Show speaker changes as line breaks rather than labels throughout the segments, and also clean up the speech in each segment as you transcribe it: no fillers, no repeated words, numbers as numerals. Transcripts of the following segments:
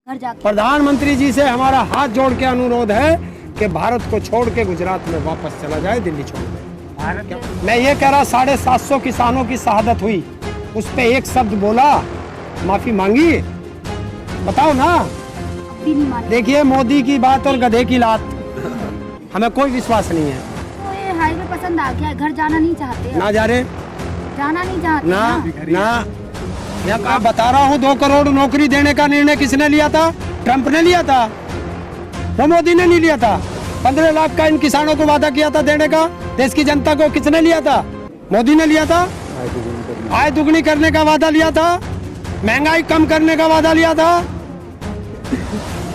प्रधानमंत्री जी से हमारा हाथ जोड़ के अनुरोध है कि भारत को छोड़ के गुजरात में वापस चला जाए, दिल्ली छोड़ दे। मैं ये कह रहा 750 किसानों की शहादत हुई, उस पे एक शब्द बोला, माफी मांगी? बताओ ना। देखिए मोदी की बात और गधे की लात, हमें कोई विश्वास नहीं है।
तो ये हाईवे पसंद आ गया, घर जाना नहीं चाहते?
ना जा रहे,
जाना नहीं चाहते
ना। मैं आप बता रहा हूँ 2 करोड़ नौकरी देने का निर्णय किसने लिया था? ट्रंप ने लिया था, वो मोदी ने नहीं लिया था। 15 लाख का इन किसानों को वादा किया था देने का, देश की जनता को किसने लिया था? मोदी ने लिया था। आय दुगनी करने का वादा लिया था, महंगाई कम करने का वादा लिया था।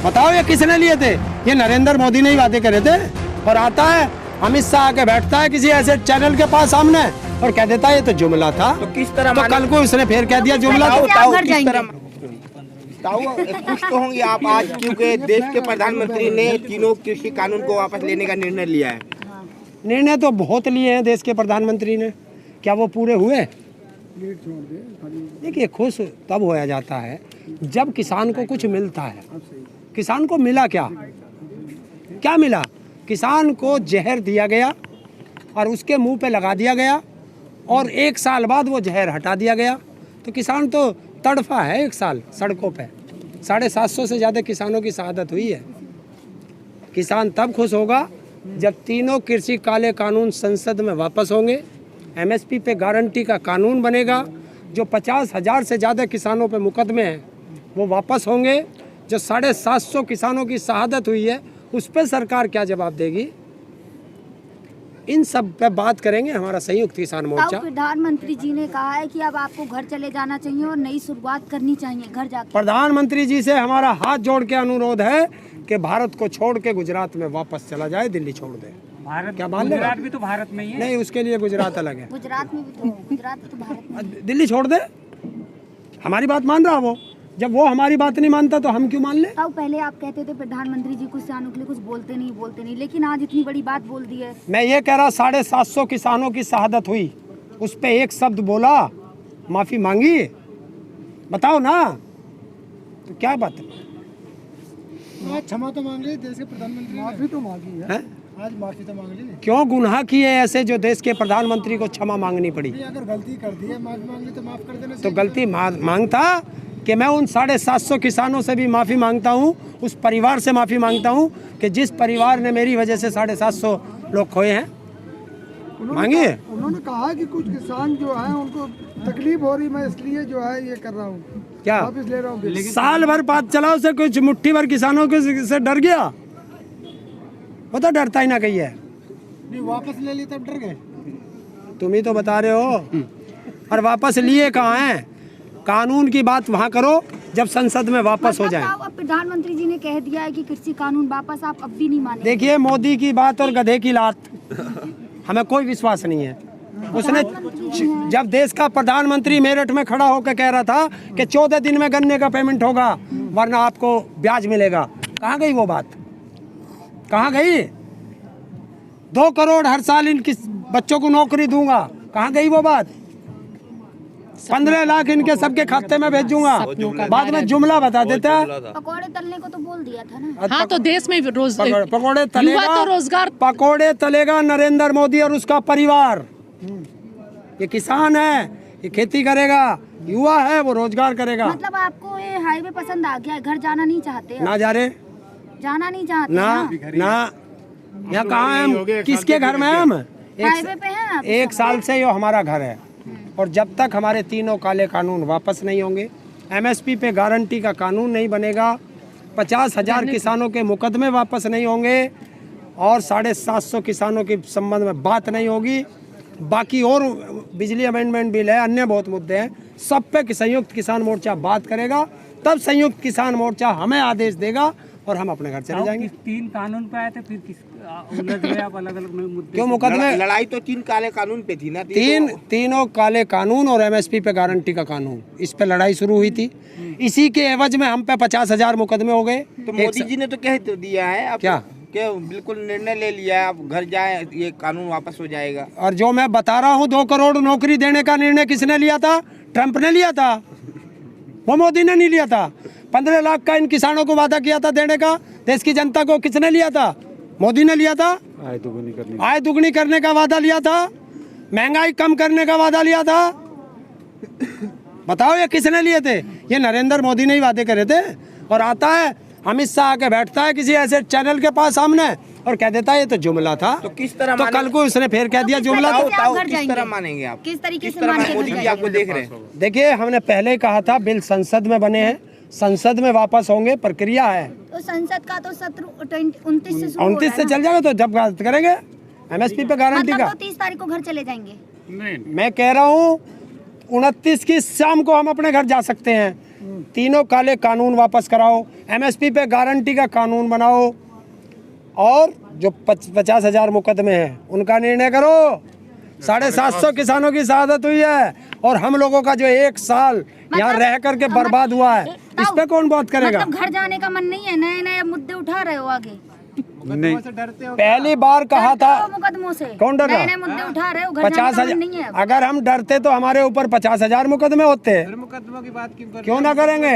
बताओ ये किसने लिए थे? ये नरेंद्र मोदी ने ही वादे करे थे। और आता है अमित शाह आके बैठता है किसी ऐसे चैनल के पास सामने और कह देता है ये तो जुमला था।
तो किस तरह
तो कल को उसने फिर कह दिया जुमला।
खुश तो होंगे आप आज, क्योंकि देश के प्रधानमंत्री ने तीनों कृषि कानून को वापस लेने का निर्णय लिया है।
निर्णय तो बहुत लिए हैं देश के प्रधानमंत्री ने, क्या वो पूरे हुए? देखिए खुश तब होया जाता है जब किसान को कुछ मिलता है। किसान को मिला क्या? क्या मिला? किसान को जहर दिया गया और उसके मुंह पे लगा दिया गया और 1 साल बाद वो जहर हटा दिया गया। तो किसान तो तड़फा है 1 साल सड़कों पे। 750 से ज़्यादा किसानों की शहादत हुई है। किसान तब खुश होगा जब तीनों कृषि काले कानून संसद में वापस होंगे, एमएसपी पे गारंटी का कानून बनेगा, जो 50,000 से ज़्यादा किसानों पे मुकदमे हैं वो वापस होंगे, जो 750 किसानों की शहादत हुई है उस पर सरकार क्या जवाब देगी, इन सब पे बात करेंगे हमारा संयुक्त किसान मोर्चा।
प्रधानमंत्री जी ने कहा है कि अब आपको घर चले जाना चाहिए और नई शुरुआत करनी चाहिए घर जाकर।
प्रधानमंत्री जी से हमारा हाथ जोड़ के अनुरोध है कि भारत को छोड़ के गुजरात में वापस चला जाए, दिल्ली छोड़ दे।
भारत
क्या मान
गुजरात भी तो भारत में ही है।
नहीं, उसके लिए गुजरात अलग है।
गुजरात में भी तो, गुजरात तो भारत में।
दिल्ली छोड़ दे, हमारी बात मान रहा वो। जब वो हमारी बात नहीं मानता तो हम क्यों मान ले?
तब पहले आप कहते थे प्रधानमंत्री जी किसानों के लिए कुछ बोलते नहीं, लेकिन आज इतनी बड़ी बात बोल दी है।
मैं ये कह रहा 750 किसानों की शहादत हुई, उस पे एक शब्द बोला, माफी मांगी? बताओ ना। तो क्या बात है?
क्षमा तो मांग ली देश के प्रधानमंत्री, माफी तो मांगी है। आज माफी तो मांग ली।
क्यों गुनाह किए ऐसे जो देश के प्रधानमंत्री को क्षमा मांगनी पड़ी?
अगर गलती कर दी है, माफी मांग ली तो माफ कर देना।
तो गलती मांगता कि मैं उन 750 किसानों से भी माफ़ी मांगता हूं, उस परिवार से माफ़ी मांगता हूं कि जिस परिवार ने मेरी वजह से 750 लोग खोए हैं। मांगिए।
उन्होंने कहा कि कुछ किसान जो है उनको तकलीफ हो रही, मैं इसलिए जो है ये कर रहा हूँ,
क्या
वापस ले रहा हूँ।
साल भर बात चलाओ से कुछ मुट्ठी भर किसानों से डर गया? वो तो डरता ही ना कही है।
नहीं, वापस ले ली तब डर गए।
तुम ही तो बता रहे हो। और वापस लिए कहाँ हैं? कानून की बात वहाँ करो जब संसद में वापस हो जाए।
अब प्रधानमंत्री जी ने कह दिया है कि कृषि कानून वापस, आप अब भी नहीं माने।
देखिए मोदी की बात और गधे की लात, हमें कोई विश्वास नहीं है। उसने जब देश का प्रधानमंत्री मेरठ में खड़ा होकर कह रहा था कि 14 दिन में गन्ने का पेमेंट होगा वरना आपको ब्याज मिलेगा, कहाँ गई वो बात? कहाँ गई? 2 करोड़ हर साल इन बच्चों को नौकरी दूंगा, कहाँ गई वो बात? 15 लाख इनके सबके खाते में भेजूंगा, बाद में जुमला बता देता है।
पकौड़े तलने को तो बोल दिया था ना।
हाँ, तो देश में
पकौड़े तलेगा,
तो रोजगार,
पकौड़े तलेगा नरेंद्र मोदी और उसका परिवार। ये किसान है, ये खेती करेगा, युवा है, वो रोजगार करेगा।
मतलब आपको ये हाईवे पसंद आ गया, घर जाना नहीं चाहते?
ना जा रहे,
जाना नहीं चाहते
ना। यहाँ कहाँ है हम? किसके घर में हम?
हाईवे पे हैं आप?
1 साल से ये हमारा घर है और जब तक हमारे तीनों काले कानून वापस नहीं होंगे, एमएसपी पे गारंटी का कानून नहीं बनेगा, 50,000 किसानों के मुकदमे वापस नहीं होंगे और 750 किसानों के संबंध में बात नहीं होगी, बाकी और बिजली अमेंडमेंट बिल है, अन्य बहुत मुद्दे हैं, सब पे संयुक्त किसान मोर्चा बात करेगा। तब संयुक्त किसान मोर्चा हमें आदेश देगा और हम अपने घर चले जाएंगे।
3 कानून पे आए थे, फिर किस उलझ गए आप अलग-अलग मुद्दे?
क्यों मुकदमे?
लड़ाई तो 3 काले कानून पे थी ना।
तीनों काले कानून और एमएसपी पे गारंटी का कानून, इस पे लड़ाई शुरू हुई थी। इसी के एवज में हम पे 50,000 मुकदमे हो गए।
तो मोदी जी ने तो कह दिया है अब,
क्या
बिल्कुल निर्णय ले लिया है, अब घर जाए, ये कानून वापस हो जाएगा।
और जो मैं बता रहा हूँ 2 करोड़ नौकरी देने का निर्णय किसने लिया था? ट्रंप ने लिया था, वो मोदी ने नहीं लिया था। 15 लाख का इन किसानों को वादा किया था देने का, देश की जनता को, किसने लिया था? मोदी ने लिया था। आय दुगनी करने का वादा लिया था, महंगाई कम करने का वादा लिया था। बताओ ये किसने लिए थे? ये नरेंद्र मोदी ने ही वादे करे थे। और आता है अमित शाह आके बैठता है किसी ऐसे चैनल के पास सामने और कह देता है ये तो जुमला था।
तो किस तरह
तो कल को उसने फिर कह दिया जुमला था।
किस तरह मानेंगे आप?
किस तरीके से
तरह
मान के
मोदी
घर
जी आपको देख रहे हैं?
देखिए, हमने पहले ही कहा था बिल संसद में बने हैं, संसद में वापस होंगे, प्रक्रिया है।
तो संसद का तो सत्र 29 से शुरू
29 से चल जाएगा, तो जब बात करेंगे एमएसपी पे गारंटी
मतलब
का।
तो 30 तारीख को घर चले जाएंगे।
मैं कह रहा हूँ 29 की शाम को हम अपने घर जा सकते हैं। तीनों काले कानून वापस कराओ, एमएसपी पे गारंटी का कानून बनाओ, और जो 50,000 मुकदमे हैं उनका निर्णय करो। 750 किसानों की शहादत हुई है, और हम लोगों का जो 1 साल यहाँ रह करके बर्बाद हुआ है, इस पे कौन बात करेगा?
मतलब घर जाने का मन नहीं है, नए नए मुद्दे उठा रहे हो आगे।
नहीं, पहली बार कहा था।
मुकदमों से
कौन डर रहा?
नए मुद्दे उठा रहे हो, घर जाने का मन
50,000।
नहीं है।
अगर हम डरते तो हमारे ऊपर 50,000 मुकदमे होते।
मुकदमों की बात
क्यों ना करेंगे?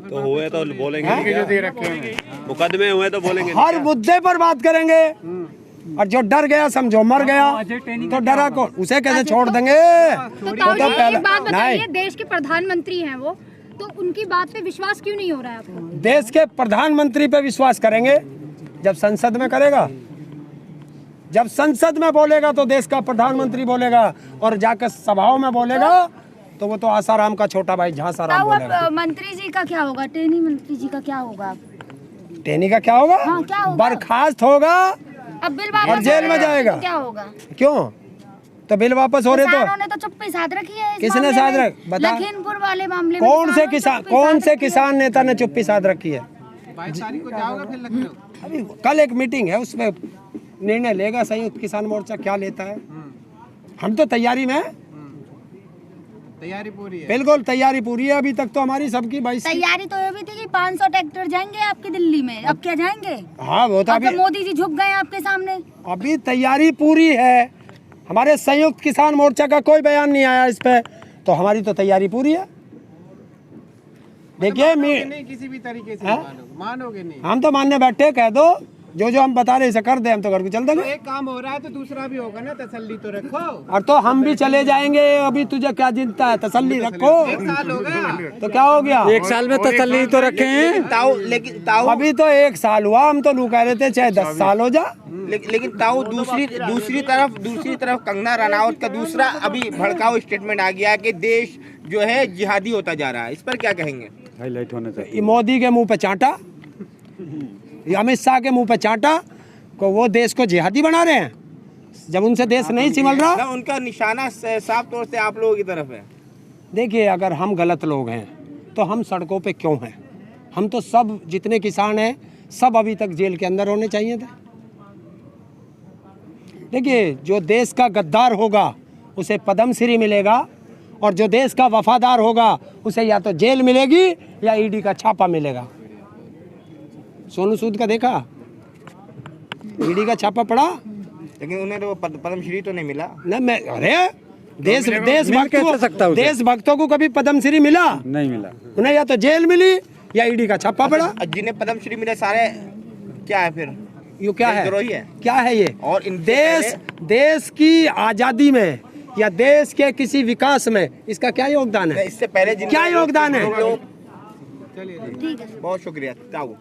तो हुए तो बोलेंगे, मुकदमे हुए तो बोलेंगे।
हर मुद्दे पर बात करेंगे। और जो डर गया समझो मर गया, तो डरा को उसे कैसे छोड़ देंगे?
तो ताऊ जी,
पहले
एक बात बताइए,
नहीं,
देश के प्रधानमंत्री हैं वो, तो उनकी बात पे विश्वास क्यों नहीं हो रहा है आपको?
देश के प्रधानमंत्री पे विश्वास करेंगे जब संसद में करेगा। जब संसद में बोलेगा तो देश का प्रधानमंत्री बोलेगा, और जाकर सभाओं में बोलेगा तो वो तो आसाराम का छोटा भाई झांसाराम
ताऊ,
बोलेगा।
अब मंत्री जी का क्या होगा? टेनी मंत्री जी का क्या होगा?
टेनी का क्या होगा?
हाँ, क्या होगा?
बर्खास्त होगा
अब बिल वापस
और जेल में
हो रहा है,
जाएगा।
तो क्या होगा?
क्यों? तो बिल वापस हो रहे
किसानों
तो
ने तो चुप्पी साध रखी है इस
किसने
मामले
साध
में।
रख? बता।
लखीमपुर वाले मामले में
कौन से
किसानों ने
किसान,
चुप्पी
कौन
साध
से
रखी है।
किसान नेता ने चुप्पी साध रखी है?
22 तारीख को जाओगे फिर लखनऊ?
अभी कल एक मीटिंग है, उसमें निर्णय लेगा संयुक्त किसान मोर्चा क्या लेता है। हम तो तैयारी में हैं।
तैयारी पूरी है?
बिल्कुल तैयारी पूरी है। अभी तक तो हमारी सबकी 22।
तैयारी तो ये भी थी कि 500 ट्रैक्टर जाएंगे आपकी दिल्ली में। अब क्या जाएंगे?
हाँ, वो तो
अब तो
अभी
मोदी जी झुक गए आपके सामने।
अभी तैयारी पूरी है। हमारे संयुक्त किसान मोर्चा का कोई बयान नहीं आया इस पे, तो हमारी तो तैयारी पूरी है। देखिए
नहीं, किसी भी तरीके से
हाँ?
मानोगे नहीं।
हम तो मानने बैठे, कह दो जो जो हम बता रहे इसे कर दे, हम तो घर को चल
तो
देंगे।
एक काम हो रहा है तो दूसरा भी होगा ना, तसल्ली तो रखो।
और तो हम भी चले जाएंगे। अभी तुझे क्या चिंता है? तसल्ली रखो।
1 साल हो गया।
तो क्या हो गया?
1 साल में तसल्ली तो रखे हैं।
लेकिन ताऊ
अभी तो 1 साल हुआ, हम तो लू कह रहे थे चाहे 10 साल हो जा।
लेकिन ताऊ दूसरी तरफ कंगना रनावत का दूसरा अभी भड़काऊ स्टेटमेंट आ गया कि देश जो है जिहादी होता जा रहा है। इस पर क्या कहेंगे?
हाईलाइट होना चाहिए।
ये मोदी के मुंह पे चांटा, ये अमित शाह के मुंह पे चांटा को वो देश को जिहादी बना रहे हैं, जब उनसे देश नहीं संभल रहा।
ना उनका निशाना साफ तौर से आप लोगों की तरफ है।
देखिए, अगर हम गलत लोग हैं तो हम सड़कों पे क्यों हैं? हम तो सब जितने किसान हैं सब अभी तक जेल के अंदर होने चाहिए थे। देखिए, जो देश का गद्दार होगा उसे पद्मश्री मिलेगा, और जो देश का वफादार होगा उसे या तो जेल मिलेगी या ईडी का छापा मिलेगा। सोनू सूद का देखा, ईडी का छापा पड़ा
लेकिन उन्हें तो पद्मश्री तो नहीं मिला
ना। मैं अरे देशभक्तों को कभी पद्मश्री मिला
नहीं मिला।
उन्हें? या तो जेल मिली या ईडी का छापा पड़ा।
जिन्हें पद्मश्री मिले सारे क्या है फिर?
ये क्या है?
देशद्रोही है।
क्या है ये?
और इन
देश की आजादी में या देश के किसी विकास में इसका क्या योगदान है?
इससे पहले
क्या योगदान है?
बहुत शुक्रिया ताऊ।